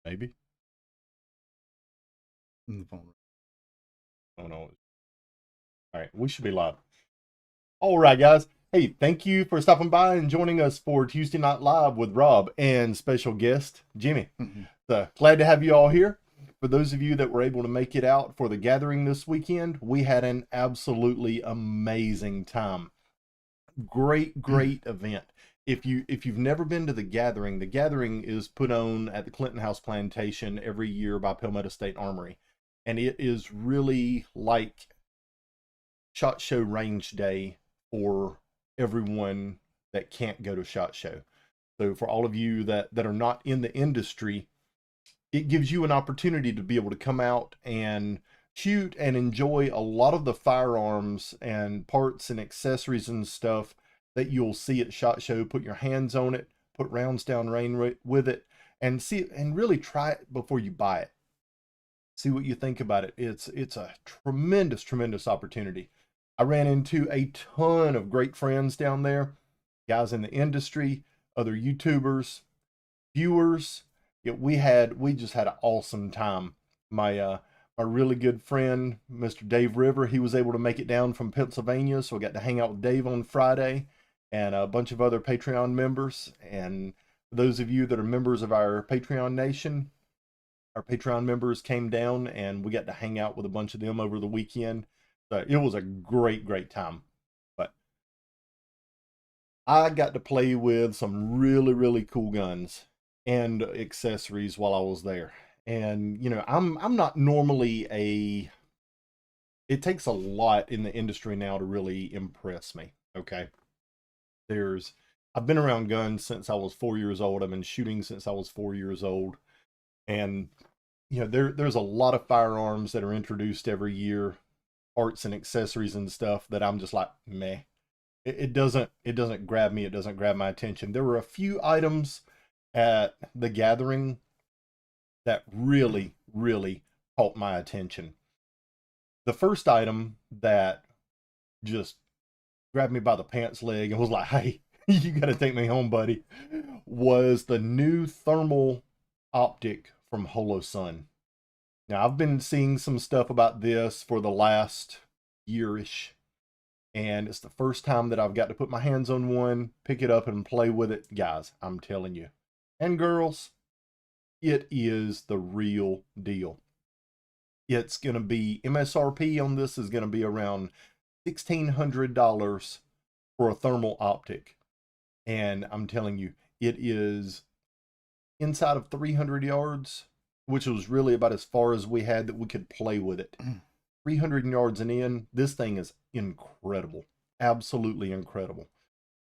Maybe. On the phone. Oh no. All right, we should be live. All right, guys. Hey, thank you for stopping by and joining us for Tuesday Night Live with Rob and special guest Jimmy. Mhm. So glad to have you all here. For those of you that were able to make it out for the gathering this weekend, we had an absolutely amazing time. Great event. If you've never been to the gathering is put on at the Clinton House Plantation every year by Palmetto State Armory, and it is really like SHOT Show range day for everyone that can't go to SHOT Show. So for all of you that are not in the industry, it gives you an opportunity to be able to come out and shoot and enjoy a lot of the firearms and parts and accessories and stuff that you'll see at SHOT Show. Put your hands on it, put rounds down range with it, and see it, and really try it before you buy it. See what you think about it. It's a tremendous opportunity. I ran into a ton of great friends down there, guys in the industry, other YouTubers, viewers. We just had an awesome time. My really good friend, Mr. Dave River, he was able to make it down from Pennsylvania, so I got to hang out with Dave on Friday and a bunch of other Patreon members. And for those of you that are members of our Patreon Nation, our Patreon members came down and we got to hang out with a bunch of them over the weekend. So it was a great time. But I got to play with some really cool guns and accessories while I was there. And I'm not normally a it takes a lot in the industry now to really impress me, okay? There's I've been around guns since I was 4 years old. I've been shooting since I was 4 years old. And there's a lot of firearms that are introduced every year, parts and accessories and stuff that I'm just like, meh. It doesn't grab me. It doesn't grab my attention. There were a few items at the gathering that really caught my attention. The first item that just grabbed me by the pants leg and was like, "Hey, you got to take me home, buddy," was the new thermal optic from HoloSun. Now, I've been seeing some stuff about this for the last yearish, and it's the first time that I've got to put my hands on one, pick it up, and play with it. Guys, I'm telling you, and girls, it is the real deal. It's going to be MSRP on this is going to be around $1,600 for a thermal optic. And I'm telling you, it is inside of 300 yards, which was really about as far as we had that we could play with it. 300 yards and in, this thing is incredible. Absolutely incredible.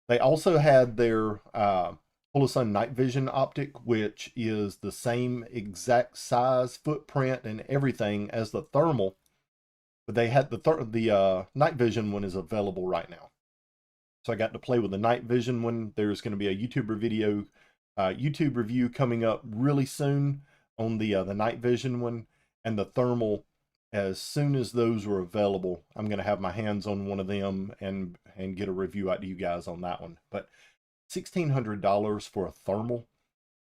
They also had their Holosun night vision optic, which is the same exact size, footprint, and everything as the thermal. But they had the night vision one is available right now. So I got to play with the night vision one. There's going to be a YouTube review coming up really soon on the night vision one, and the thermal. As soon as those are available, I'm going to have my hands on one of them and get a review out to you guys on that one. But $1,600 for a thermal,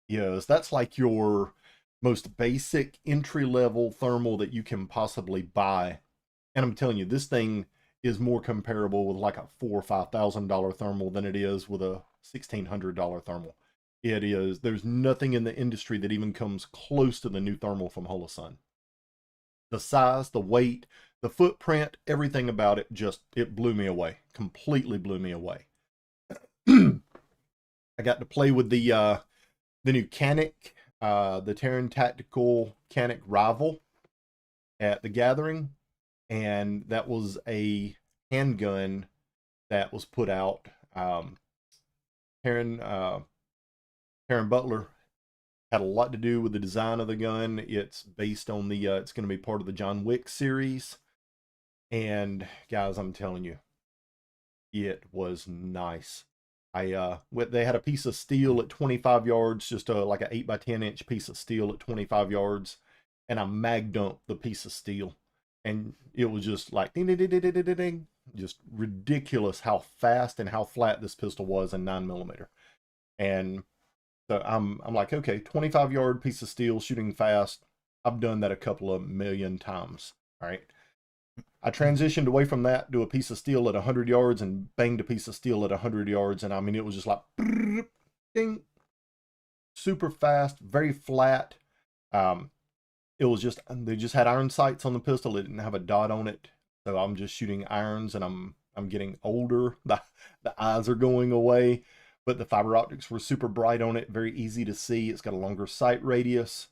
yes, that's like your most basic entry level thermal that you can possibly buy. And I'm telling you, this thing is more comparable with like a $4,000 or $5,000 thermal than it is with a $1,600 thermal. It is. There's nothing in the industry that even comes close to the new thermal from Holosun. The size, the weight, the footprint, everything about it it blew me away. Completely blew me away. I got to play with the new Canic, the Terran Tactical Canic Rival at the gathering, and that was a handgun that was put out. Terran Terran Butler had a lot to do with the design of the gun. It's based on it's going to be part of the John Wick series. And guys, I'm telling you, it was nice. They had a piece of steel at 25 yards, just like an 8x10 inch piece of steel at 25 yards, and I mag dumped the piece of steel, and it was just like ding ding ding ding ding ding, ding. Just ridiculous how fast and how flat this pistol was in 9mm. And So I'm like, okay, 25-yard piece of steel shooting fast. I've done that a couple of million times. All right. I transitioned away from that to a piece of steel at 100 yards and banged a piece of steel at 100 yards. And I mean, it was just like, ding, super fast, very flat. Um, it was just, they just had iron sights on the pistol. It didn't have a dot on it. So I'm just shooting irons, and I'm getting older. The eyes are going away, but the fiber optics were super bright on it. Very easy to see. It's got a longer sight radius.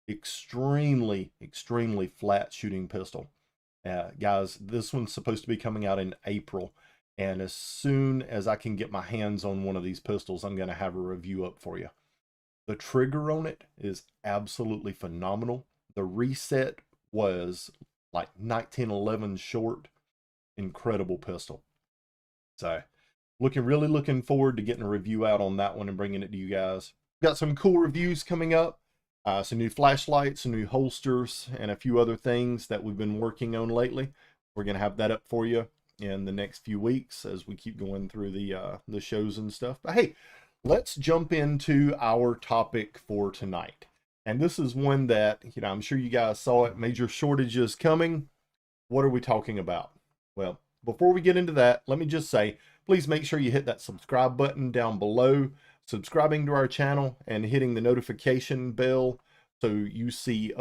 Extremely, extremely flat shooting pistol. Guys, this one's supposed to be coming out in April. And as soon as I can get my hands on one of these pistols, I'm going to have a review up for you. The trigger on it is absolutely phenomenal. The reset was like 1911 short. Incredible pistol. So really looking forward to getting a review out on that one and bringing it to you guys. Got some cool reviews coming up. Some new flashlights, some new holsters, and a few other things that we've been working on lately. We're going to have that up for you in the next few weeks as we keep going through the shows and stuff. But hey, let's jump into our topic for tonight. And this is one that, I'm sure you guys saw it, major shortages coming. What are we talking about? Well, before we get into that, let me just say, please make sure you hit that subscribe button down below, subscribing to our channel and hitting the notification bell so you see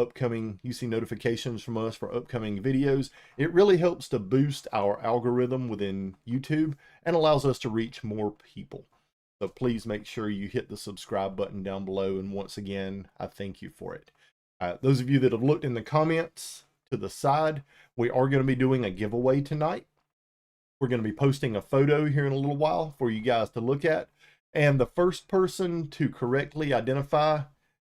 notifications from us for upcoming videos. It really helps to boost our algorithm within YouTube and allows us to reach more people. So please make sure you hit the subscribe button down below. And once again, I thank you for it. Those of you that have looked in the comments to the side, we are going to be doing a giveaway tonight. We're going to be posting a photo here in a little while for you guys to look at. And the first person to correctly identify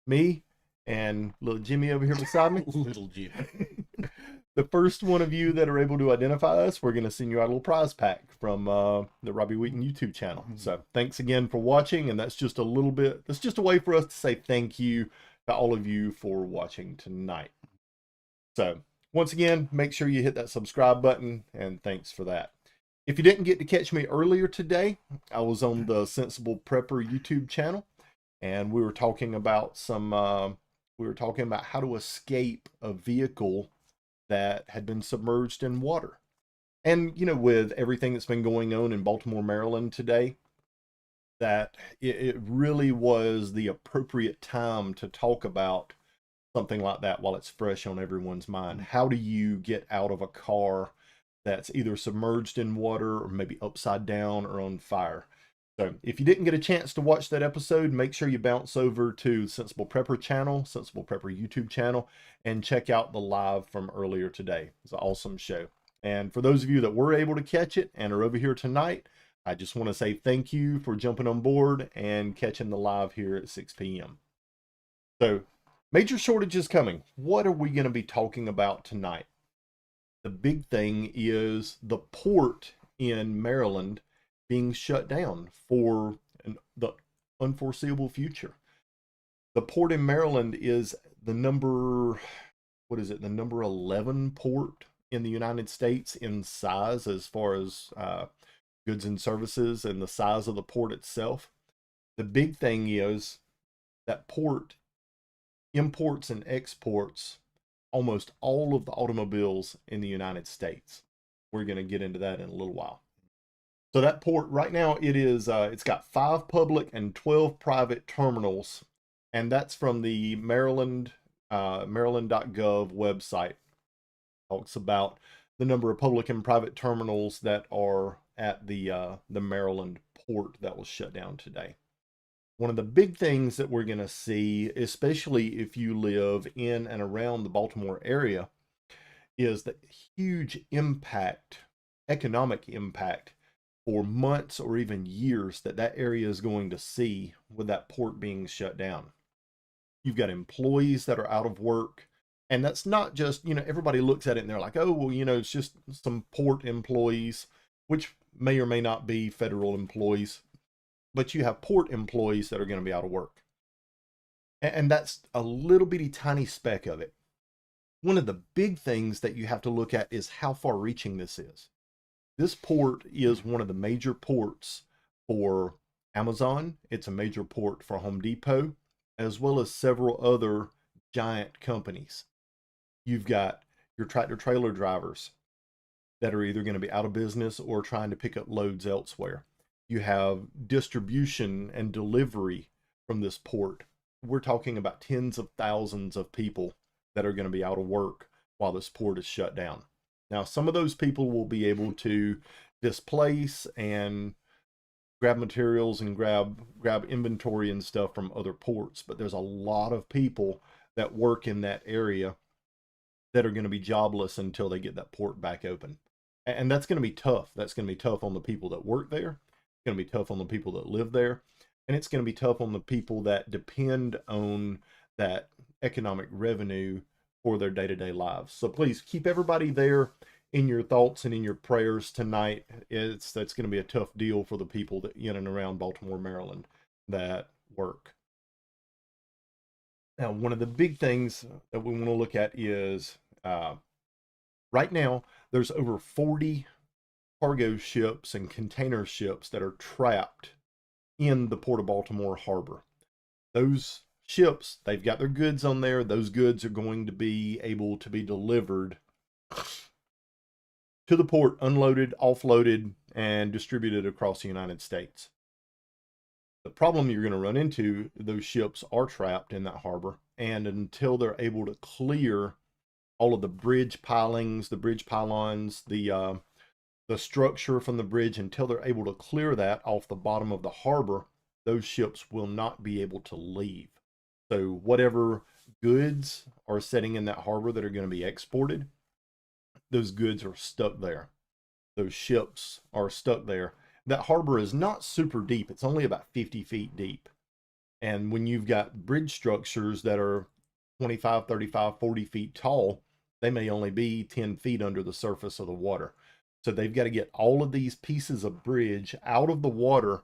me and little Jimmy over here beside me. Little Jimmy. The first one of you that are able to identify us, we're going to send you out a little prize pack from the Robbie Wheaton YouTube channel. So thanks again for watching. And that's just a way for us to say thank you to all of you for watching tonight. So once again, make sure you hit that subscribe button, and thanks for that. If you didn't get to catch me earlier today, I was on the Sensible Prepper YouTube channel, and we were talking about how to escape a vehicle that had been submerged in water. And, with everything that's been going on in Baltimore, Maryland today, that it really was the appropriate time to talk about something like that while it's fresh on everyone's mind. How do you get out of a car that's either submerged in water or maybe upside down or on fire? So if you didn't get a chance to watch that episode, make sure you bounce over to Sensible Prepper channel, Sensible Prepper YouTube channel, and check out the live from earlier today. It's an awesome show. And for those of you that were able to catch it and are over here tonight, I just want to say thank you for jumping on board and catching the live here at 6 p.m. So major shortages coming. What are we going to be talking about tonight? The big thing is the port in Maryland being shut down for the unforeseeable future. The port in Maryland is the number 11 port in the United States in size as far as goods and services and the size of the port itself. The big thing is that port imports and exports almost all of the automobiles in the United States. We're going to get into that in a little while. So that port right now, it's got 5 public and 12 private terminals, and that's from the Maryland Maryland.gov website. Talks about the number of public and private terminals that are at the Maryland port that was shut down today. One of the big things that we're going to see, especially if you live in and around the Baltimore area, is the huge impact, economic impact, for months or even years that area is going to see with that port being shut down. You've got employees that are out of work, and that's not just, everybody looks at it and they're like, oh, well, it's just some port employees, which may or may not be federal employees, but you have port employees that are going to be out of work. And that's a little bitty tiny speck of it. One of the big things that you have to look at is how far reaching this is. This port is one of the major ports for Amazon, it's a major port for Home Depot, as well as several other giant companies. You've got your tractor trailer drivers that are either going to be out of business or trying to pick up loads elsewhere. You have distribution and delivery from this port. We're talking about tens of thousands of people that are going to be out of work while this port is shut down. Now, some of those people will be able to displace and grab materials and grab inventory and stuff from other ports, but there's a lot of people that work in that area that are going to be jobless until they get that port back open. And that's going to be tough. That's going to be tough on the people that work there. It's going to be tough on the people that live there. And it's going to be tough on the people that depend on that economic revenue for their day-to-day lives. So please keep everybody there in your thoughts and in your prayers tonight. That's going to be a tough deal for the people that in and around Baltimore, Maryland that work. Now, one of the big things that we want to look at is right now, there's over 40 cargo ships and container ships that are trapped in the Port of Baltimore harbor. Those ships, they've got their goods on there. Those goods are going to be able to be delivered to the port, unloaded, offloaded, and distributed across the United States. The problem you're going to run into, those ships are trapped in that harbor, and until they're able to clear all of the bridge pilings, the bridge pylons, the structure from the bridge, until they're able to clear that off the bottom of the harbor, those ships will not be able to leave. So whatever goods are sitting in that harbor that are going to be exported, those goods are stuck there. Those ships are stuck there. That harbor is not super deep. It's only about 50 feet deep. And when you've got bridge structures that are 25, 35, 40 feet tall, they may only be 10 feet under the surface of the water. So they've got to get all of these pieces of bridge out of the water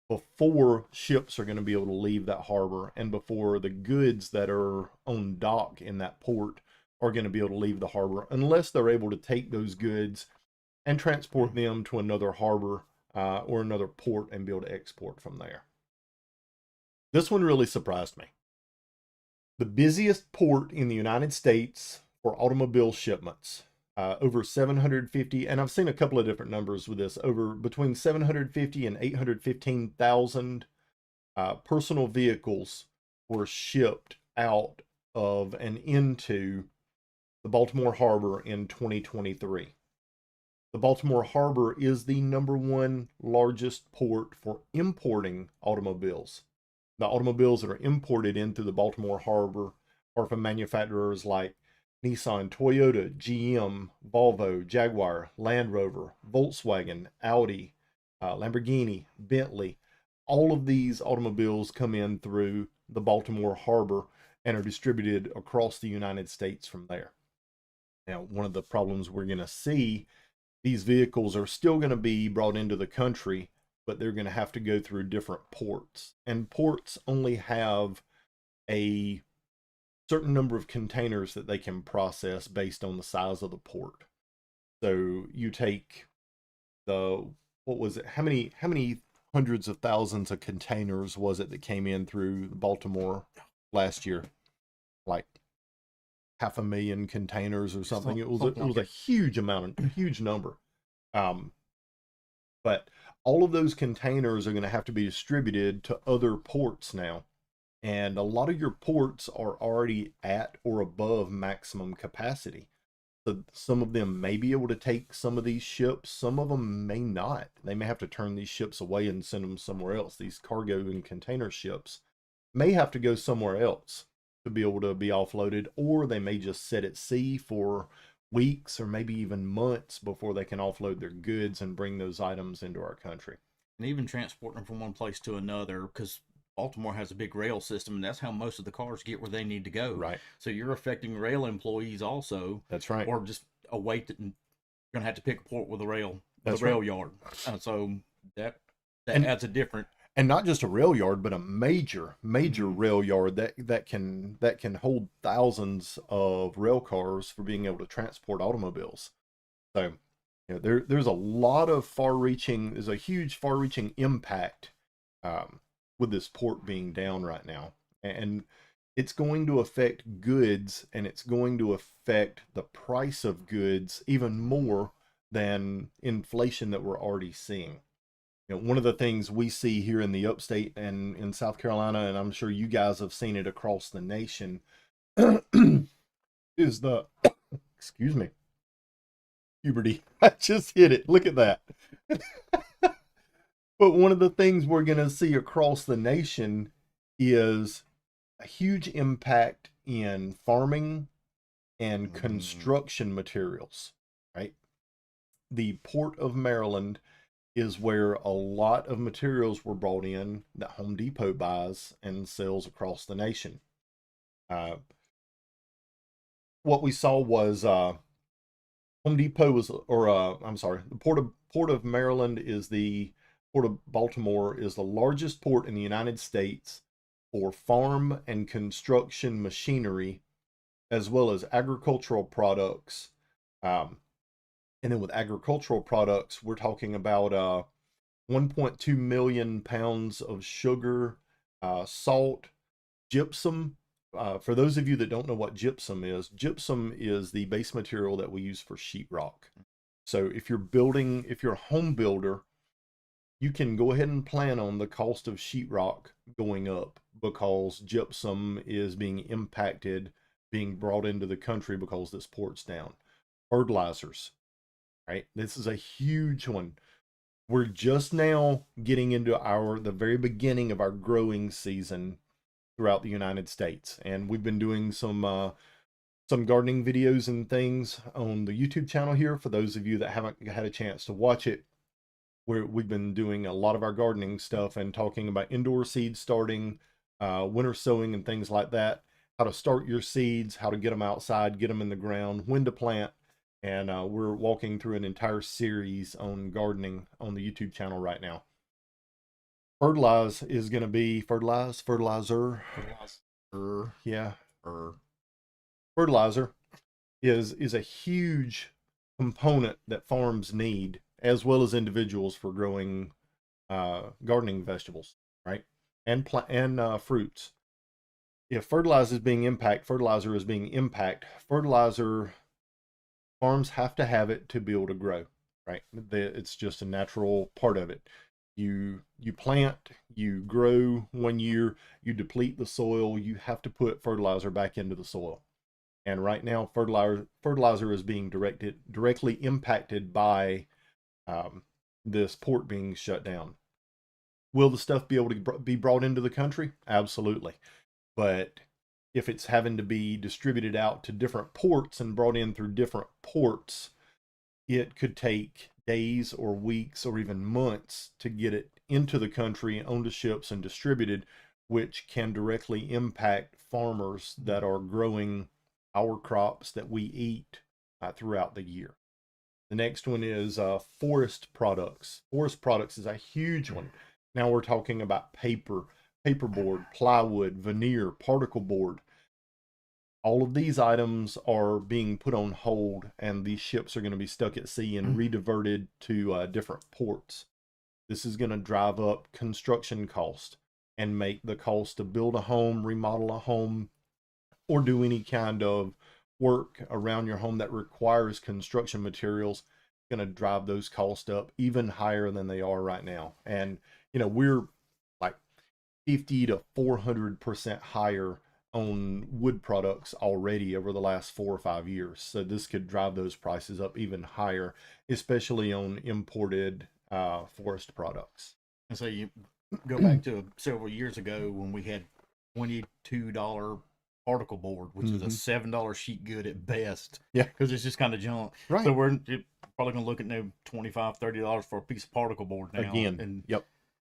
before ships are going to be able to leave that harbor, and before the goods that are on dock in that port are going to be able to leave the harbor, unless they're able to take those goods and transport them to another harbor or another port and be able to export from there. This one really surprised me. The busiest port in the United States for automobile shipments, over 750, and I've seen a couple of different numbers with this, over between 750 and 815,000 personal vehicles were shipped out of and into the Baltimore Harbor in 2023. The Baltimore Harbor is the #1 largest port for importing automobiles. The automobiles that are imported into the Baltimore Harbor are from manufacturers like Nissan, Toyota, GM, Volvo, Jaguar, Land Rover, Volkswagen, Audi, Lamborghini, Bentley. All of these automobiles come in through the Baltimore Harbor and are distributed across the United States from there. Now, one of the problems we're going to see, these vehicles are still going to be brought into the country, but they're going to have to go through different ports. And ports only have a certain number of containers that they can process based on the size of the port. So you take the, what was it? How many hundreds of thousands of containers was it that came in through Baltimore last year? Like 500,000 containers or something. It was a huge amount, a huge number. But all of those containers are going to have to be distributed to other ports now. And a lot of your ports are already at or above maximum capacity. So some of them may be able to take some of these ships. Some of them may not. They may have to turn these ships away and send them somewhere else. These cargo and container ships may have to go somewhere else to be able to be offloaded, or they may just sit at sea for weeks or maybe even months before they can offload their goods and bring those items into our country. And even transporting them from one place to another, because Baltimore has a big rail system, and that's how most of the cars get where they need to go. Right. So you're affecting rail employees also. That's right. Or just a weight that you're going to have to pick a port with a rail, that's a rail right. yard. So that adds a different. And not just a rail yard, but a major rail yard that can hold thousands of rail cars for being able to transport automobiles. So, you know, there's a lot of there's a huge far-reaching impact with this port being down right now. And it's going to affect goods, and it's going to affect the price of goods even more than inflation that we're already seeing. You know, one of the things we see here in the upstate and in South Carolina, and I'm sure you guys have seen it across the nation, is the, excuse me, puberty. I just hit it. Look at that. But one of the things we're going to see across the nation is a huge impact in farming and construction materials, right? The Port of Maryland is where a lot of materials were brought in that Home Depot buys and sells across the nation. What we saw was Home Depot was, or I'm sorry, the Port of Maryland is the Port of Baltimore is the largest port in the United States for farm and construction machinery, as well as agricultural products. And then with agricultural products, we're talking about 1.2 million pounds of sugar, salt, gypsum. For those of you that don't know what gypsum is the base material that we use for sheetrock. So if you're a home builder, you can go ahead and plan on the cost of sheetrock going up because gypsum is being impacted, being brought into the country because this port's down. Fertilizers, right? This is a huge one. We're just now getting into the very beginning of our growing season throughout the United States, and we've been doing some gardening videos and things on the YouTube channel here. For those of you that haven't had a chance to watch it, we've been doing a lot of our gardening stuff and talking about indoor seed starting, winter sowing and things like that, how to start your seeds, how to get them outside, get them in the ground, when to plant. And we're walking through an entire series on gardening on the YouTube channel right now. Fertilizer is going to be fertilizer. Yeah. Fertilizer is a huge component that farms need, as well as individuals, for growing gardening vegetables, right? And fruits. If fertilizer is being impacted, farms have to have it to be able to grow, right? It's just a natural part of it. You plant, you grow 1 year, you deplete the soil, you have to put fertilizer back into the soil. And right now, fertilizer is being directly impacted by this port being shut down. Will the stuff be able to be brought into the country? Absolutely. But if it's having to be distributed out to different ports and brought in through different ports, it could take days or weeks or even months to get it into the country, onto ships, and distributed, which can directly impact farmers that are growing our crops that we eat throughout the year. The next one is forest products. Forest products is a huge one. Now we're talking about paper, paperboard, plywood, veneer, particle board. All of these items are being put on hold, and these ships are going to be stuck at sea and rediverted to different ports. This is going to drive up construction cost and make the cost to build a home, remodel a home, or do any kind of work around your home that requires construction materials, going to drive those costs up even higher than they are right now. And, you know, we're like 50 to 400% higher on wood products already over the last 4 or 5 years. So this could drive those prices up even higher, especially on imported forest products. And so you go back to several years ago when we had $22 particle board, which is a $7 sheet good at best. Yeah. Because it's just kind of junk. Right. So we're probably going to look at no $25, $30 for a piece of particle board now. Again. And, yep.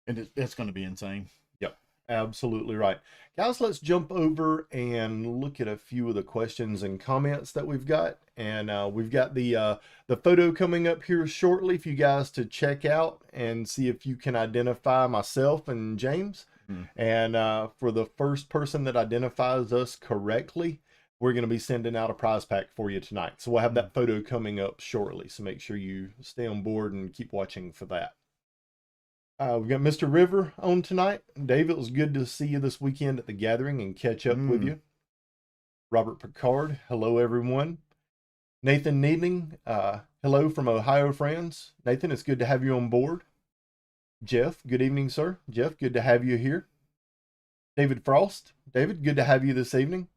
And that's going to be insane. Yep. Absolutely right. Guys, let's jump over and look at a few of the questions and comments that we've got. And we've got the photo coming up here shortly for you guys to check out and see if you can identify myself and James. And for the first person that identifies us correctly, we're going to be sending out a prize pack for you tonight. So we'll have that photo coming up shortly. So make sure you stay on board and keep watching for that. We've got Mr. River on tonight. Dave, it was good to see you this weekend at the gathering and catch up with you. Robert Picard, hello everyone. Nathan Needling, hello from Ohio, friends. Nathan, it's good to have you on board. Jeff, good evening, sir. Jeff, good to have you here. David Frost, David, good to have you this evening.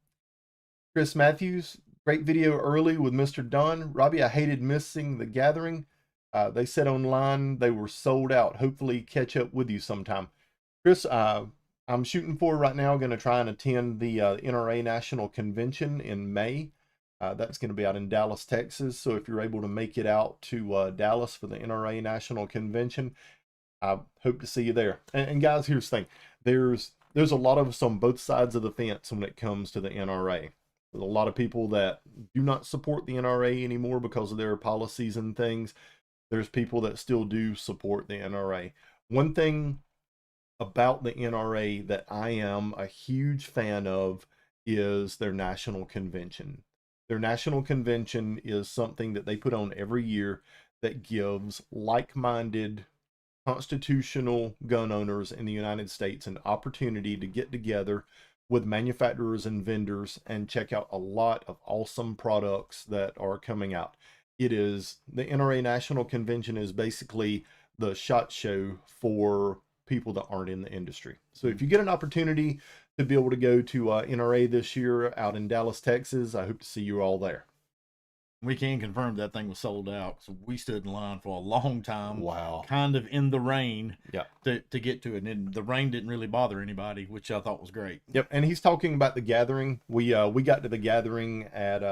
Chris Matthews, great video early with Mr. Don. Robbie, I hated missing the gathering. They said online they were sold out. Hopefully catch up with you sometime. Chris, I'm shooting for right now, going to try and attend the NRA National Convention in May. That's going to be out in Dallas, Texas. So if you're able to make it out to Dallas for the NRA National Convention, I hope to see you there. And guys, here's the thing. There's a lot of us on both sides of the fence when it comes to the NRA. There's a lot of people that do not support the NRA anymore because of their policies and things. There's people that still do support the NRA. One thing about the NRA that I am a huge fan of is their national convention. Their national convention is something that they put on every year that gives like-minded constitutional gun owners in the United States an opportunity to get together with manufacturers and vendors and check out a lot of awesome products that are coming out. It is, the NRA National Convention is basically the SHOT Show for people that aren't in the industry. So if you get an opportunity to be able to go to NRA this year out in Dallas, Texas, I hope to see you all there. We can confirm that thing was sold out. So we stood in line for a long time. Wow. Kind of in the rain. Yeah. To get to it. And the rain didn't really bother anybody, which I thought was great. Yep. And he's talking about the gathering. We got to the gathering at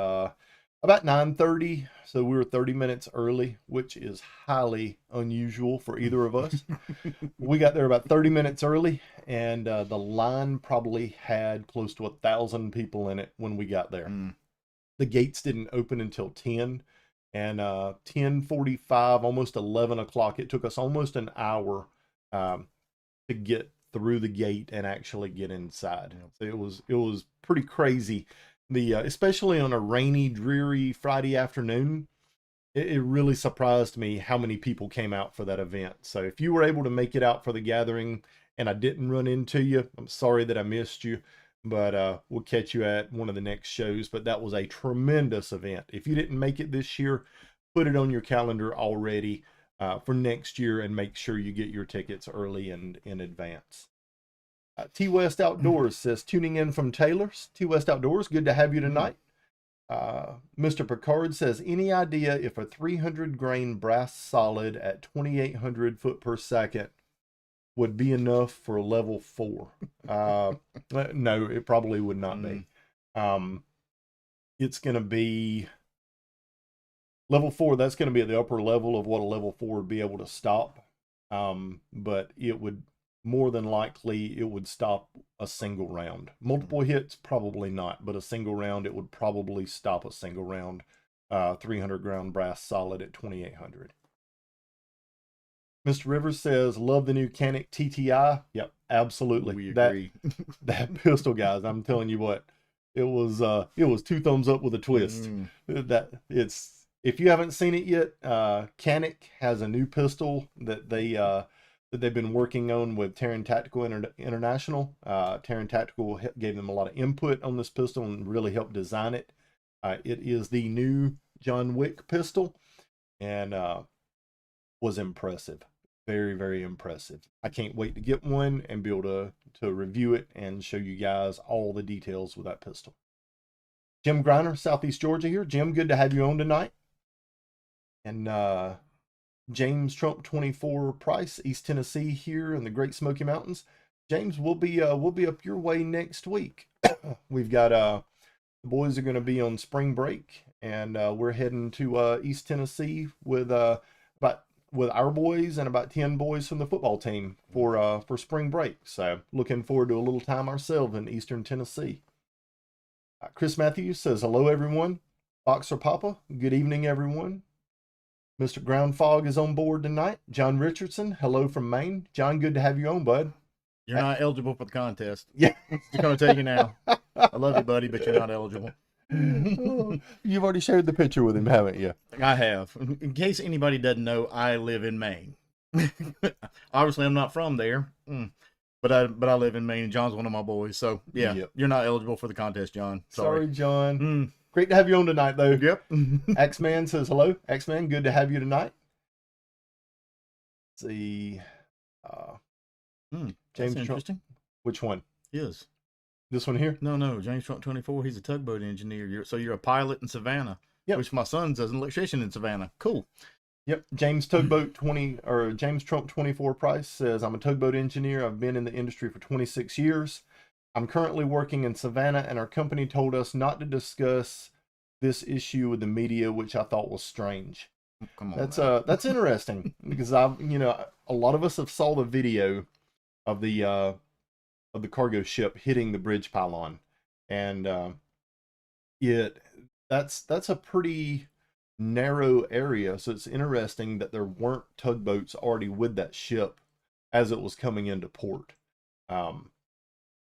about 9:30. So we were 30 minutes early, which is highly unusual for either of us. We got there about 30 minutes early, and the line probably had close to 1,000 people in it when we got there. The gates didn't open until 10, and 10:45, almost 11 o'clock. It took us almost an hour to get through the gate and actually get inside. So it was pretty crazy. Especially on a rainy, dreary Friday afternoon, it really surprised me how many people came out for that event. So if you were able to make it out for the gathering and I didn't run into you, I'm sorry that I missed you. But we'll catch you at one of the next shows. But that was a tremendous event. If you didn't make it this year, put it on your calendar already for next year and make sure you get your tickets early and in advance. T-West Outdoors says, tuning in from Taylor's. T-West Outdoors, good to have you tonight. Mr. Picard says, any idea if a 300 grain brass solid at 2,800 foot per second would be enough for level 4? No, it probably would not be. It's going to be level 4. That's going to be at the upper level of what a level 4 would be able to stop. But it would more than likely, it would stop a single round. Multiple hits, probably not, but a single round, it would probably stop a single round. 300 ground brass solid at 2,800. Mr. Rivers says, love the new Canic TTI. Yep, absolutely. We agree. That pistol, guys, I'm telling you what, it was 2 thumbs up with a twist. If you haven't seen it yet, Canic has a new pistol that they've been working on with Terran Tactical International. Terran Tactical gave them a lot of input on this pistol and really helped design it. It is the new John Wick pistol, and was impressive. Very, very impressive. I can't wait to get one and be able to review it and show you guys all the details with that pistol. Jim Griner, Southeast Georgia here. Jim, good to have you on tonight. And James Trump 24 Price, East Tennessee here in the Great Smoky Mountains. James, we'll be up your way next week. We've got the boys are going to be on spring break, and we're heading to East Tennessee with our boys and about 10 boys from the football team for spring break. So looking forward to a little time ourselves in Eastern Tennessee. Chris Matthews says, hello, everyone. Boxer Papa, good evening, everyone. Mr. Ground Fog is on board tonight. John Richardson, hello from Maine. John, good to have you on, bud. You're not eligible for the contest. Yeah. Just going to tell you now. I love you, buddy, but you're not eligible. You've already shared the picture with him, haven't you? I have. In case anybody doesn't know, I live in Maine. Obviously, I'm not from there, but I live in Maine, and John's one of my boys. So yeah, Yep. you're not eligible for the contest, John. Sorry. Sorry, John. Mm, Great to have you on tonight, though. yep. X-Man says hello. X-Man, good to have you tonight. Let's see. Uh, That's James Trump. interesting. Which one? Yes. This one here? No. James Trump 24. He's a tugboat engineer. You're a pilot in Savannah. Yep. Which my son's an electrician in Savannah. Cool. Yep. James Tugboat 20 or James Trump 24 Price says, I'm a tugboat engineer. I've been in the industry for 26 years. I'm currently working in Savannah, and our company told us not to discuss this issue with the media, which I thought was strange. Come on. That's interesting because a lot of us have saw the video of the cargo ship hitting the bridge pylon, and that's a pretty narrow area, so it's interesting that there weren't tugboats already with that ship as it was coming into port.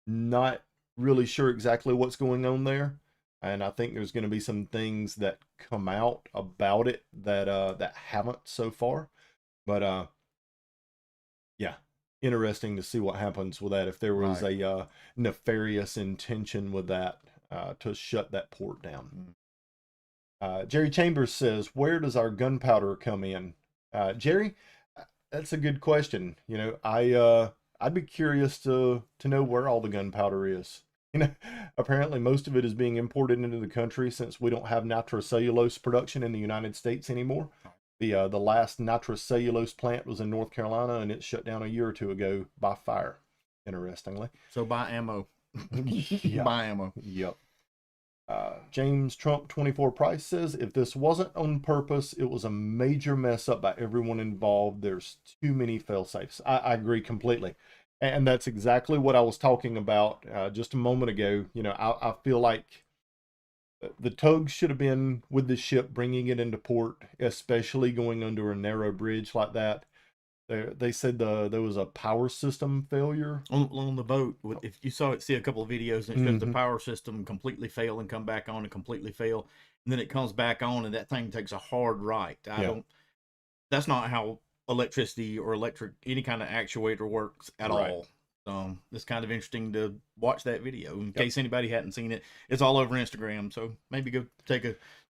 Not really sure exactly what's going on there, and I think there's going to be some things that come out about it that haven't so far, but yeah, interesting to see what happens with that, if there was a nefarious intention with that to shut that port down. Jerry Chambers says, where does our gunpowder come in? Jerry, that's a good question. I'd be curious to know where all the gunpowder is. Apparently most of it is being imported into the country since we don't have nitrocellulose production in the United States anymore. The last nitrocellulose plant was in North Carolina, and it shut down a year or two ago by fire, interestingly. So buy ammo. Yeah. Buy ammo. Yep. James Trump 24 Price says, if this wasn't on purpose, it was a major mess up by everyone involved. There's too many fail safes. I agree completely. And that's exactly what I was talking about just a moment ago. I feel like the tug should have been with the ship bringing it into port, especially going under a narrow bridge like that. They said there was a power system failure on the boat. If you see a couple of videos, and it shows the power system completely fail and come back on and completely fail, and then it comes back on, and that thing takes a hard right. That's not how electricity or any kind of actuator works at all. It's kind of interesting to watch that video in case anybody hadn't seen it. It's all over Instagram, so maybe go check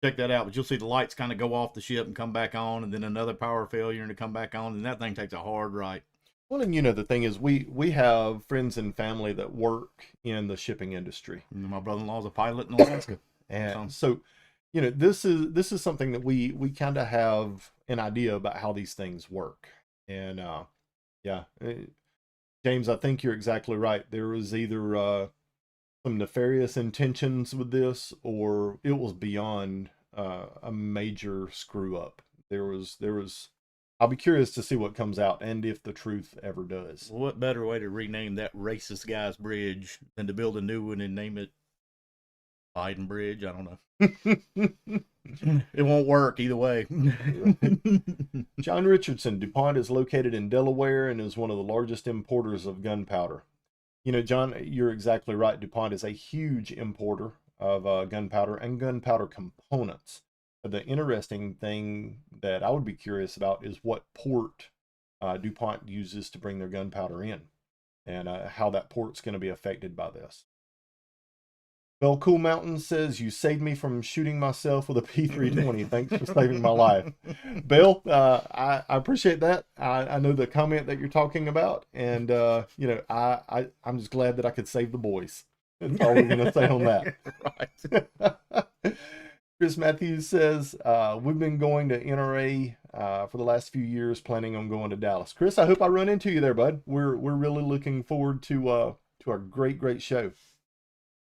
that out. But you'll see the lights kind of go off the ship and come back on, and then another power failure and to come back on, and that thing takes a hard right. Well, and the thing is, we have friends and family that work in the shipping industry. My brother-in-law's a pilot in Alaska, and so this is something that we kind of have an idea about how these things work. And James, I think you're exactly right. There was either some nefarious intentions with this, or it was beyond a major screw up. There was. I'll be curious to see what comes out and if the truth ever does. Well, what better way to rename that racist guy's bridge than to build a new one and name it Biden Bridge? I don't know. It won't work either way. John Richardson, DuPont is located in Delaware and is one of the largest importers of gunpowder. John, you're exactly right. DuPont is a huge importer of gunpowder and gunpowder components. The interesting thing that I would be curious about is what port DuPont uses to bring their gunpowder in, and how that port's going to be affected by this. Bell Cool Mountain says, you saved me from shooting myself with a P320. Thanks for saving my life. Bill, I appreciate that. I know the comment that you're talking about, and I'm just glad that I could save the boys. That's all we're going to say on that. Right. Chris Matthews says, we've been going to NRA for the last few years, planning on going to Dallas. Chris, I hope I run into you there, bud. We're really looking forward to our great show.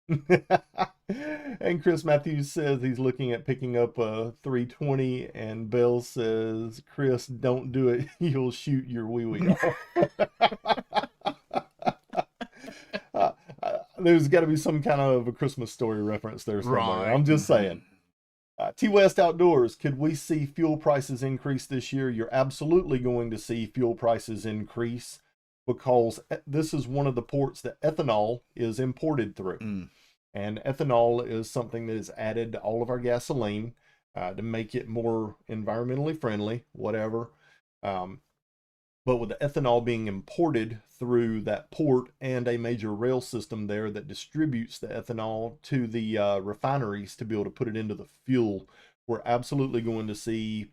And Chris Matthews says he's looking at picking up a 320, and Bill says, Chris, don't do it. You'll shoot your wee-wee off. There's got to be some kind of a Christmas Story reference there somewhere. Right. I'm just saying. T-West Outdoors, could we see fuel prices increase this year? You're absolutely going to see fuel prices increase, because this is one of the ports that ethanol is imported through. And ethanol is something that is added to all of our gasoline to make it more environmentally friendly, whatever. But with the ethanol being imported through that port and a major rail system there that distributes the ethanol to the refineries to be able to put it into the fuel, we're absolutely going to see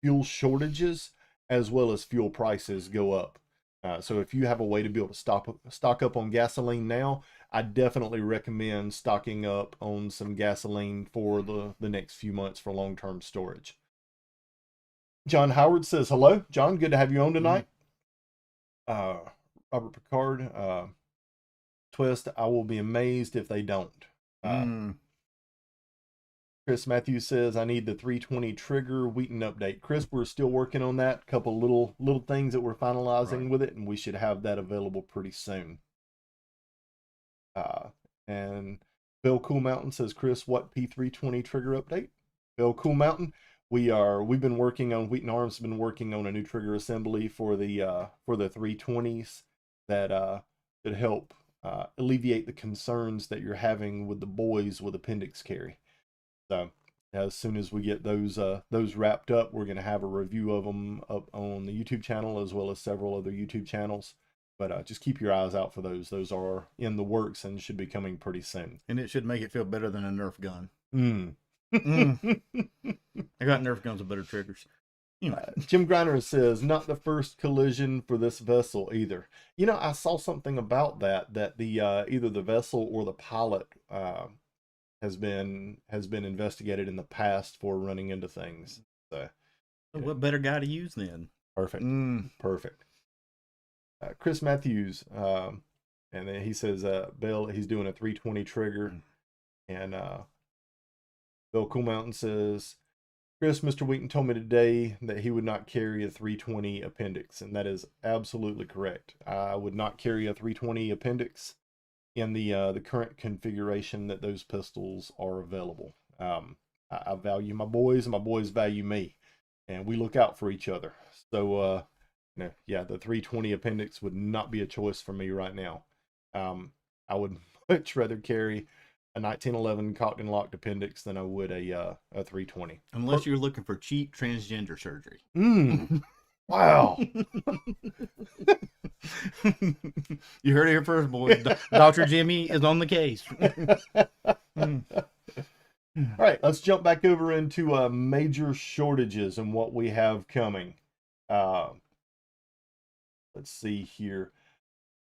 fuel shortages as well as fuel prices go up. So if you have a way to be able to stock up on gasoline now, I definitely recommend stocking up on some gasoline for the next few months for long-term storage. John Howard says, hello. John, good to have you on tonight. Robert Picard, Twist, I will be amazed if they don't. Chris Matthews says, I need the 320 trigger Wheaton update. Chris, we're still working on that. A couple little things that we're finalizing with it, and we should have that available pretty soon. And Bill Cool Mountain says, Chris, what P320 trigger update? Bill Cool Mountain, we've been working on, Wheaton Arms been working on a new trigger assembly for the 320s that help alleviate the concerns that you're having with the boys with appendix carry. So as soon as we get those wrapped up, we're going to have a review of them up on the YouTube channel as well as several other YouTube channels. But just keep your eyes out for those. Those are in the works and should be coming pretty soon. And it should make it feel better than a Nerf gun. I got Nerf guns with better triggers. Jim Griner says, not the first collision for this vessel either. You know, I saw something about that the either the vessel or the pilot has been investigated in the past for running into things. So, what better guy to use then? Perfect. Perfect. Chris Matthews, and then he says, Bill, he's doing a 320 trigger. And Bill Cool Mountain says, Chris, Mr. Wheaton told me today that he would not carry a 320 appendix, and that is absolutely correct. I would not carry a 320 appendix in the current configuration that those pistols are available. I value my boys, and my boys value me, and we look out for each other. So, yeah, the 320 appendix would not be a choice for me right now. I would much rather carry a 1911 cocked and locked appendix than I would a 320. Unless you're looking for cheap transgender surgery. Wow. You heard it here first, boys. Dr. Jimmy is on the case. All right, let's jump back over into major shortages and what we have coming. Let's see here.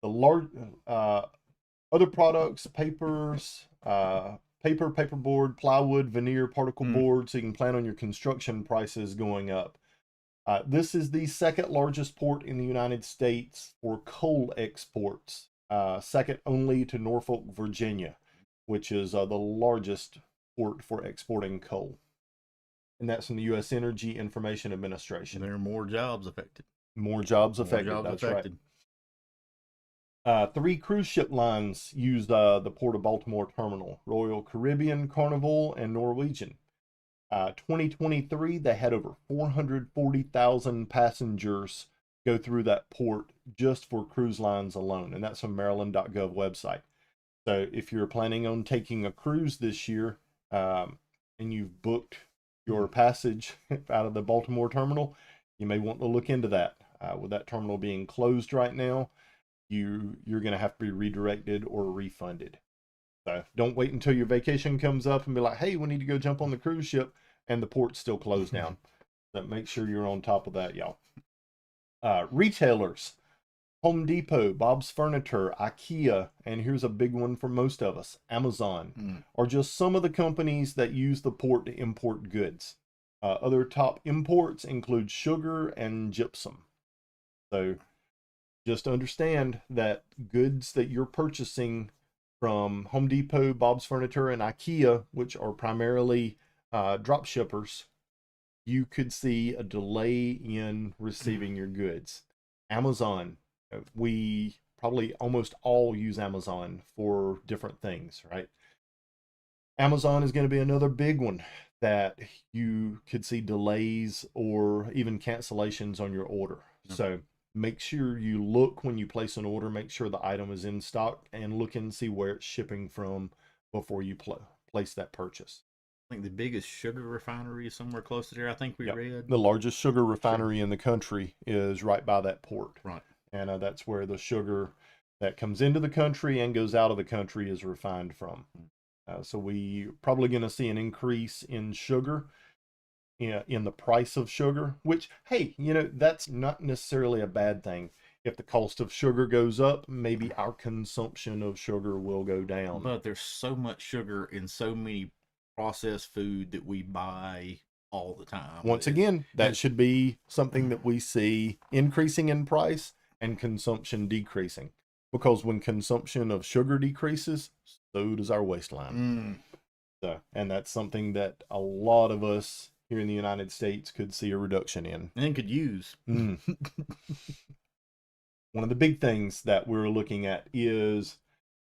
The large other products, papers, paperboard, plywood, veneer, particle board, so you can plan on your construction prices going up. This is the second largest port in the United States for coal exports, second only to Norfolk, Virginia, which is the largest port for exporting coal. And that's from the U.S. Energy Information Administration. There are more jobs affected. More jobs affected, that's right. 3 cruise ship lines use the Port of Baltimore terminal: Royal Caribbean, Carnival, and Norwegian. 2023, they had over 440,000 passengers go through that port just for cruise lines alone, and that's from Maryland.gov website. So if you're planning on taking a cruise this year and you've booked your passage out of the Baltimore terminal, you may want to look into that. With that terminal being closed right now, you're going to have to be redirected or refunded. So don't wait until your vacation comes up and be like, hey, we need to go jump on the cruise ship, and the port's still closed down. So make sure you're on top of that, y'all. Retailers, Home Depot, Bob's Furniture, IKEA, and here's a big one for most of us, Amazon, are just some of the companies that use the port to import goods. Other top imports include sugar and gypsum. So just understand that goods that you're purchasing from Home Depot, Bob's Furniture, and IKEA, which are primarily drop shippers, you could see a delay in receiving your goods. Amazon, we probably almost all use Amazon for different things, right? Amazon is going to be another big one that you could see delays or even cancellations on your order. So make sure you look when you place an order, make sure the item is in stock, and look and see where it's shipping from before you place that purchase. think the biggest sugar refinery is somewhere close to there. I think we read the largest sugar refinery in the country is right by that port. Right. And that's where the sugar that comes into the country and goes out of the country is refined from. So we probably going to see an increase in sugar, in the price of sugar, which, hey, you know, that's not necessarily a bad thing. If the cost of sugar goes up, maybe our consumption of sugar will go down. But there's so much sugar in so many processed food that we buy all the time. Once again, that should be something that we see increasing in price and consumption decreasing. Because when consumption of sugar decreases, so does our waistline. So, and that's something that a lot of us here in the United States could see a reduction in. And could use. One of the big things that we're looking at is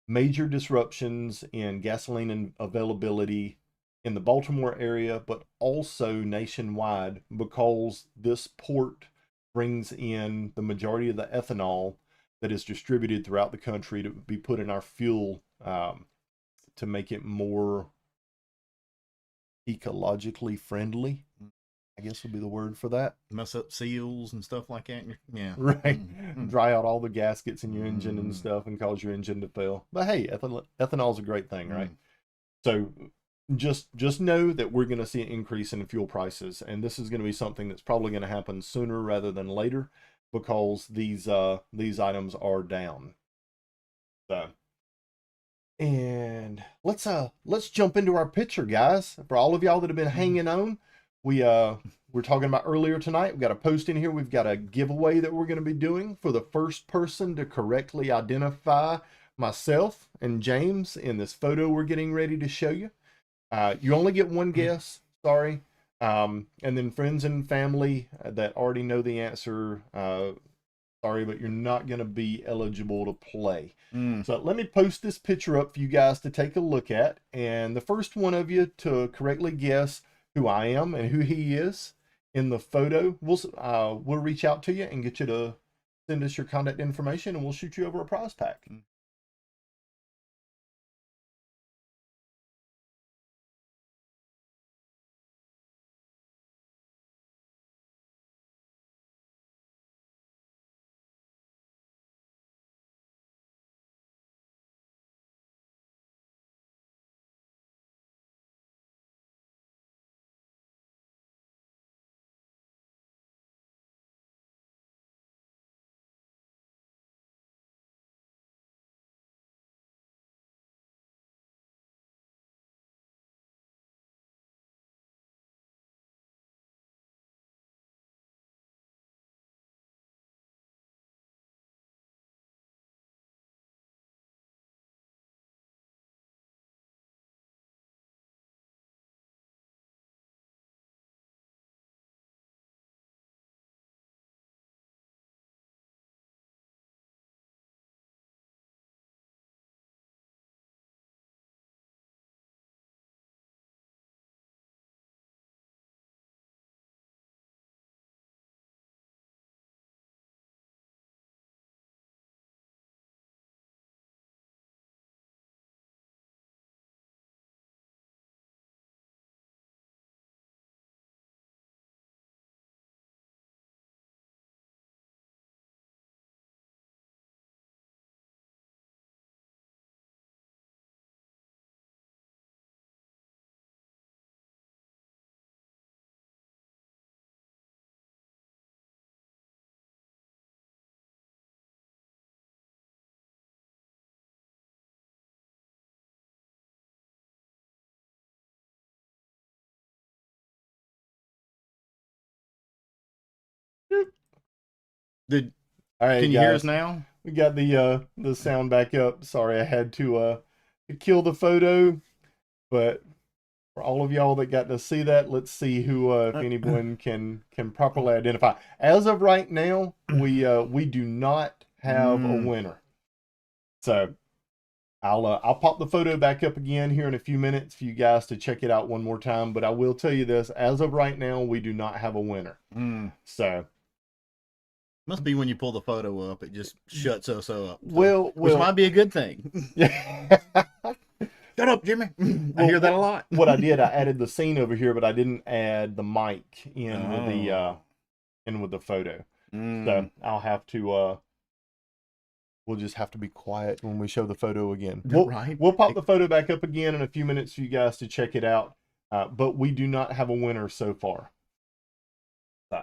major disruptions in gasoline availability in the Baltimore area, but also nationwide, because this port brings in the majority of the ethanol that is distributed throughout the country to be put in our fuel, to make it more ecologically friendly, I guess would be the word for that. Mess up seals and stuff like that. Yeah. Right. Dry out all the gaskets in your engine and stuff and cause your engine to fail. But hey, ethanol is a great thing, right? So just know that we're going to see an increase in fuel prices, and this is going to be something that's probably going to happen sooner rather than later, because these items are down. So, and let's jump into our picture, guys. For all of y'all that have been hanging on, we're talking about earlier tonight. We've got a post in here. We've got a giveaway that we're going to be doing for the first person to correctly identify myself and James in this photo we're getting ready to show you. You only get one guess. Sorry. And then friends and family that already know the answer, sorry, but you're not going to be eligible to play. So let me post this picture up for you guys to take a look at. And the first one of you to correctly guess who I am and who he is in the photo, we'll reach out to you and get you to send us your contact information, and we'll shoot you over a prize pack. All right, Can you guys, hear us now? We got the sound back up. Sorry, I had to kill the photo, but for all of y'all that got to see that, let's see who, if anyone can properly identify. As of right now, we do not have a winner. So I'll pop the photo back up again here in a few minutes for you guys to check it out one more time. But I will tell you this: as of right now, we do not have a winner. So. Must be when you pull the photo up, it just shuts us up. Well, which might be a good thing. Shut up, Jimmy. I Well, hear that a lot. What I did, I added the scene over here, but I didn't add the mic in with the photo. So I'll have to we'll just have to be quiet when we show the photo again. We'll pop the photo back up again in a few minutes for you guys to check it out. But we do not have a winner so far.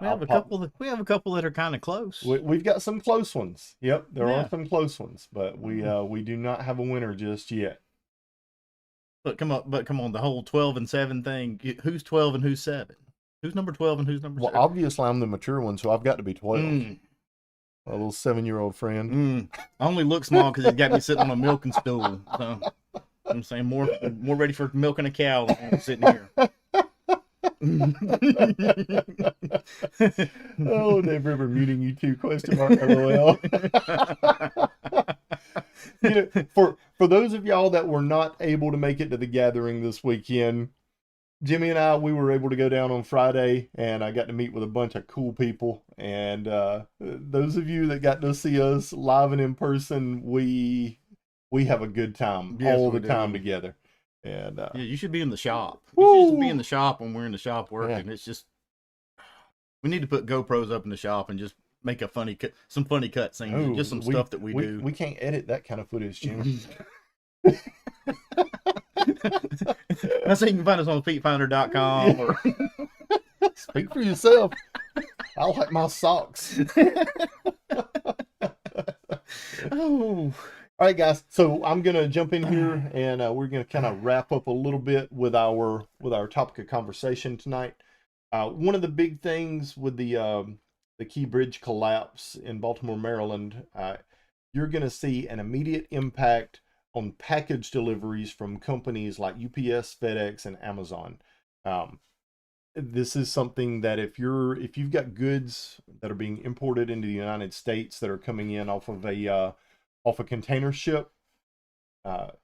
We have a couple that are kind of close. We've got some close ones. Yep, there are some close ones, but we do not have a winner just yet. But come on, the whole 12 and 7 thing. Who's 12 and who's 7? Who's number 12 and who's number 7? Well, obviously I'm the mature one, so I've got to be 12. A little 7-year-old friend. I only look small because he's got me sitting on a milking stool. So I'm saying more ready for milking a cow than I'm sitting here. Oh, Dave River muting you too? Question mark. LOL. For those of y'all that were not able to make it to the gathering this weekend, Jimmy and I, we were able to go down on Friday, and I got to meet with a bunch of cool people. And those of you that got to see us live and in person, we have a good time all the time together. And yeah, you should be in the shop. You should be in the shop when we're in the shop working. Yeah. It's just, we need to put GoPros up in the shop and just make some funny cut scenes, just some stuff that we do. We can't edit that kind of footage, Jimmy. That's how you can find us on feetfinder.com or speak for yourself. I like my socks. Oh. All right, guys. So I'm gonna jump in here, and we're gonna kind of wrap up a little bit with our topic of conversation tonight. One of the big things with the Key Bridge collapse in Baltimore, Maryland, you're gonna see an immediate impact on package deliveries from companies like UPS, FedEx, and Amazon. This is something that if you've got goods that are being imported into the United States that are coming in off a container ship,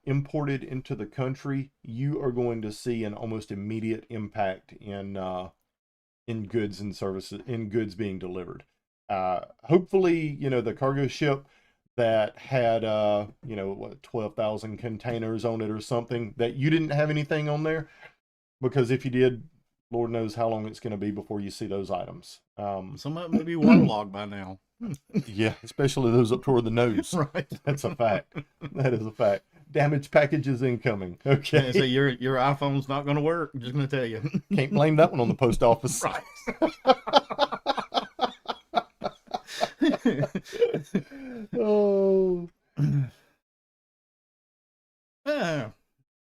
imported into the country, you are going to see an almost immediate impact in goods and services, in goods being delivered. Hopefully, the cargo ship that had 12,000 containers on it or something, that you didn't have anything on there, because if you did, Lord knows how long it's going to be before you see those items. Some of them may be waterlogged by now. Yeah, especially those up toward the nose. Right. That's a fact. That is a fact. Damaged packages incoming. Okay. So your iPhone's not going to work. I'm just going to tell you. Can't blame that one on the post office. Right. Oh. Yeah.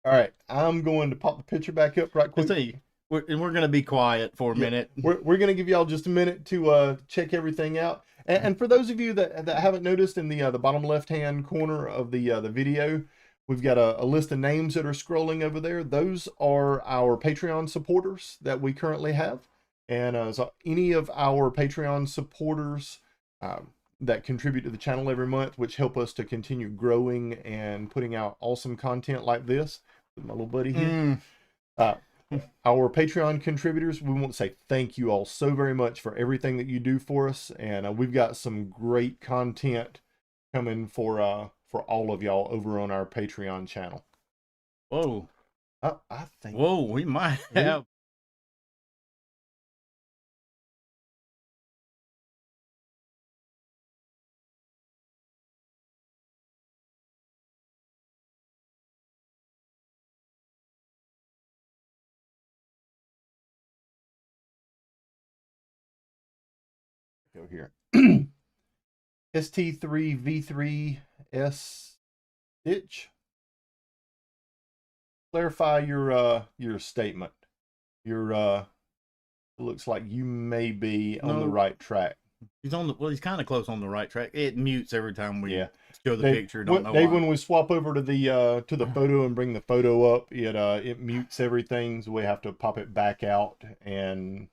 All right. I'm going to pop the picture back up right quick. We're going to be quiet for a minute. We're going to give y'all just a minute to check everything out. And for those of you that haven't noticed, in the bottom left-hand corner of the video, we've got a list of names that are scrolling over there. Those are our Patreon supporters that we currently have. And so any of our Patreon supporters that contribute to the channel every month, which help us to continue growing and putting out awesome content like this. With my little buddy here. Our Patreon contributors, we want to say thank you all so very much for everything that you do for us, and we've got some great content coming for all of y'all over on our Patreon channel. Whoa! I think. Whoa, we might have. Go here. ST3V3S Stitch. Clarify your statement. It looks like you may be on the right track. He's he's kind of close on the right track. It mutes every time we show the picture. Dave, when we swap over to the photo and bring the photo up, it mutes everything, so we have to pop it back out and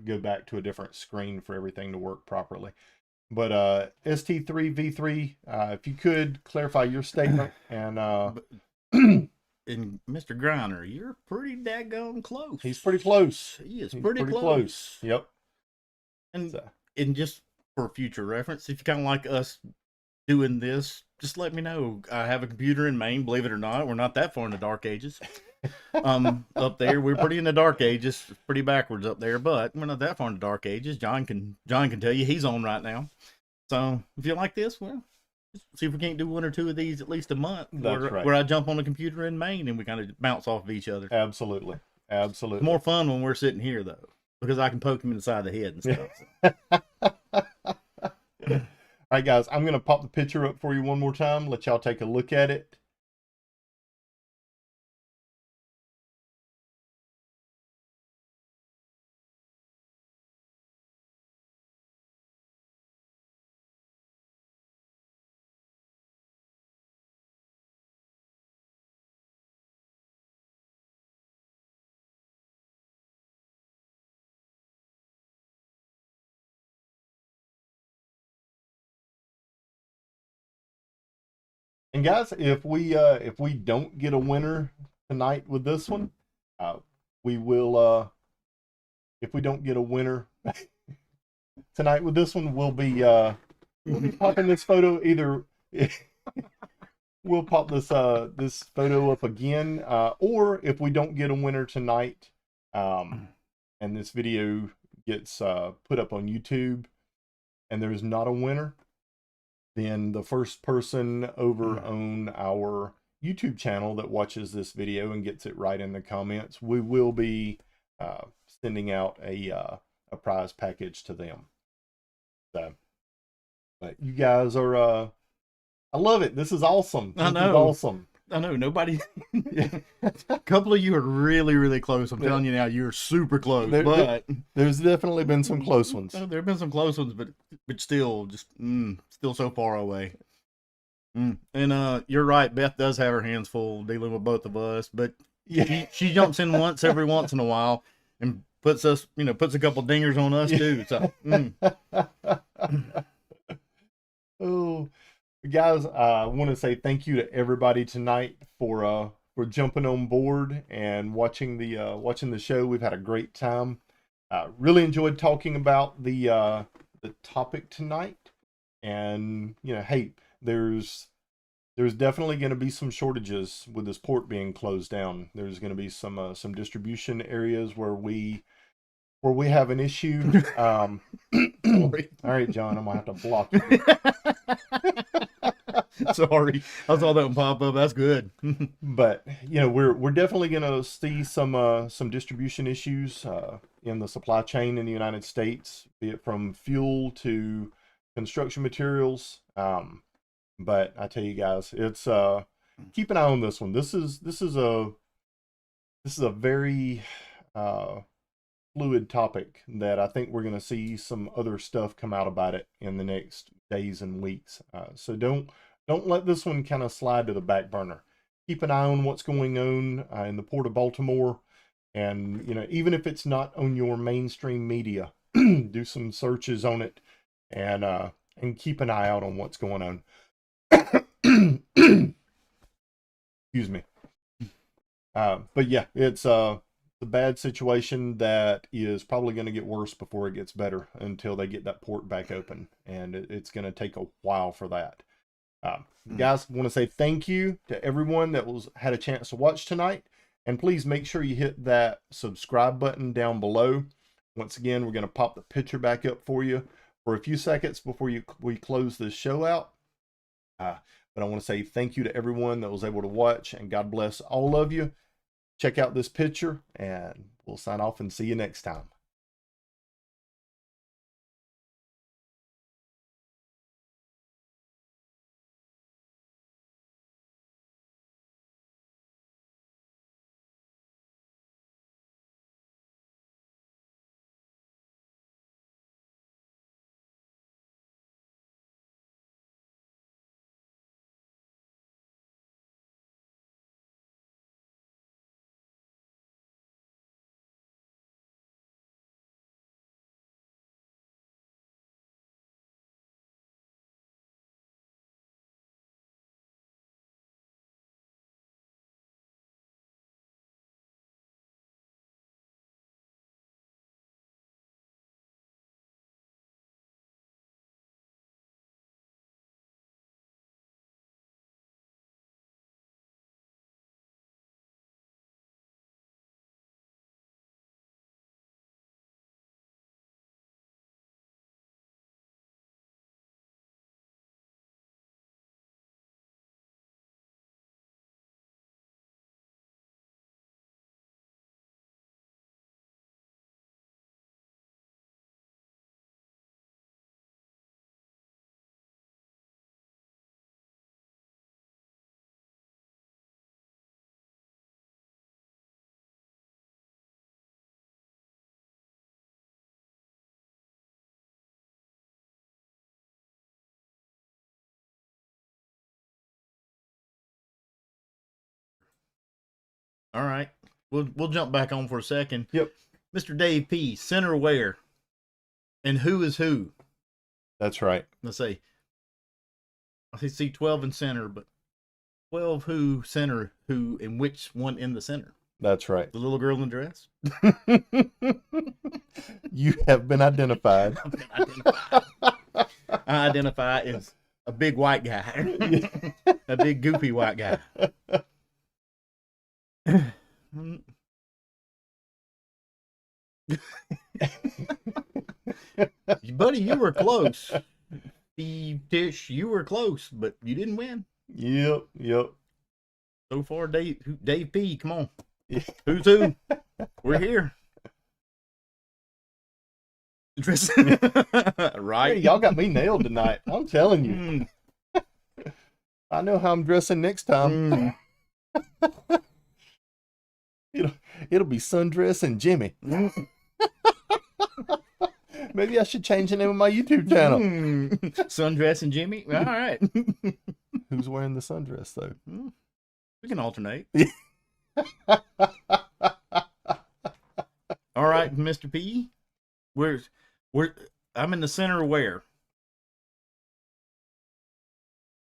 go back to a different screen for everything to work properly. But ST3V3, if you could clarify your statement and and Mr. Griner, you're pretty daggone close. He's pretty close. He is pretty close. Yep. And just for future reference, if you kind of like us doing this, just let me know. I have a computer in Maine, believe it or not. We're not that far in the dark ages. Up there, we're pretty in the dark ages, pretty backwards up there, but we're not that far in the dark ages. John can tell you he's on right now. So if you like this, well, see if we can't do one or two of these at least a month. That's right. Where I jump on the computer in Maine and we kind of bounce off of each other. Absolutely. Absolutely. It's more fun when we're sitting here though, because I can poke him in the side of the head and stuff. All right, guys, I'm going to pop the picture up for you one more time, let y'all take a look at it. And guys, if we don't get a winner tonight with this one, we will if we don't get a winner tonight with this one, we'll be popping this photo either we'll pop this this photo up again, or if we don't get a winner tonight, and this video gets put up on YouTube and there's not a winner, then the first person over on our YouTube channel that watches this video and gets it right in the comments, we will be sending out a prize package to them. So, but you guys are, I love it. This is awesome. I know. This is awesome. I know nobody. A couple of you are really, really close. I'm telling you now, you're super close. But there's definitely been some close ones. There have been some close ones, but still, just still so far away. And you're right. Beth does have her hands full dealing with both of us, but yeah, she jumps in every once in a while and puts a couple dingers on us too. So. Oh. Guys, I want to say thank you to everybody tonight for jumping on board and watching the show. We've had a great time. Really enjoyed talking about the topic tonight. And hey, there's definitely going to be some shortages with this port being closed down. There's going to be some distribution areas where we have an issue. All right, John, I'm gonna have to block you. Sorry, I saw that one pop up. That's good. But we're definitely gonna see some distribution issues in the supply chain in the United States, be it from fuel to construction materials. But I tell you guys, it's keep an eye on this one. This is a very fluid topic that I think we're going to see some other stuff come out about it in the next days and weeks. So don't let this one kind of slide to the back burner. Keep an eye on what's going on in the Port of Baltimore, and even if it's not on your mainstream media, do some searches on it, and keep an eye out on what's going on. Excuse me. But yeah, it's a bad situation that is probably going to get worse before it gets better until they get that port back open, and it's going to take a while for that. Guys, I want to say thank you to everyone that had a chance to watch tonight, and please make sure you hit that subscribe button down below. Once again, we're going to pop the picture back up for you for a few seconds before we close this show out. But I want to say thank you to everyone that was able to watch, and God bless all of you. Check out this picture, and we'll sign off and see you next time. All right. We'll jump back on for a second. Yep. Mr. Dave P. Center where? And who is who? That's right. Let's see. I see 12 in center, but 12 who, center who, and which one in the center? That's right. The little girl in the dress? You have been identified. I've been identified. I identify as a big white guy. A big goofy white guy. Buddy, you were close. Steve Tish, you were close, but you didn't win. Yep. So far, Dave P, come on. Who's who? We're here. Right? Hey, y'all got me nailed tonight. I'm telling you. I know how I'm dressing next time. It'll be Sundress and Jimmy. Maybe I should change the name of my YouTube channel. Sundress and Jimmy? All right. Who's wearing the sundress, though? We can alternate. All right, Mr. P. I'm in the center where?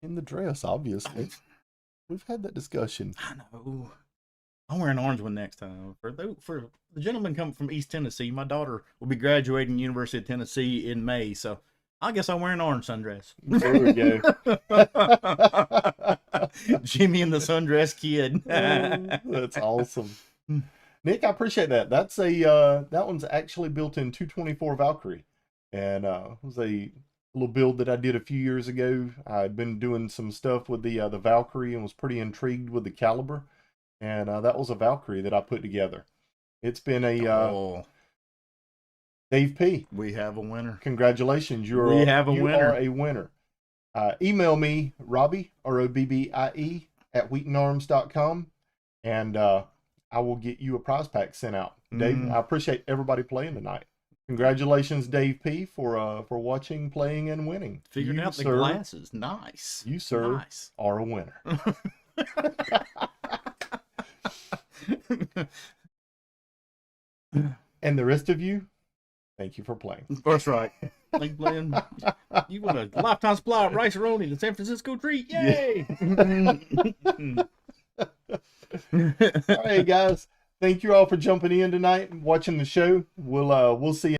In the dress, obviously. We've had that discussion. I know. I'll wear an orange one next time. For the gentleman coming from East Tennessee, my daughter will be graduating University of Tennessee in May, so I guess I'll wear an orange sundress. There we go. Jimmy and the sundress kid. That's awesome. Nick, I appreciate that. That's that one's actually built in 224 Valkyrie, and it was a little build that I did a few years ago. I'd been doing some stuff with the Valkyrie and was pretty intrigued with the caliber, and that was a Valkyrie that I put together. It's been a Dave P. We have a winner. Congratulations, you are a winner. Email me Robbie Robbie at wheatonarms.com, and I will get you a prize pack sent out. Dave, I appreciate everybody playing tonight. Congratulations, Dave P, for watching, playing, and winning. Figuring out the glasses. Nice. You, sir, are a winner. And the rest of you, thank you for playing. That's right. Thank you for playing. You won a lifetime supply of rice-a-roni, the San Francisco treat. Yay! All right, guys. Thank you all for jumping in tonight and watching the show. We'll see you.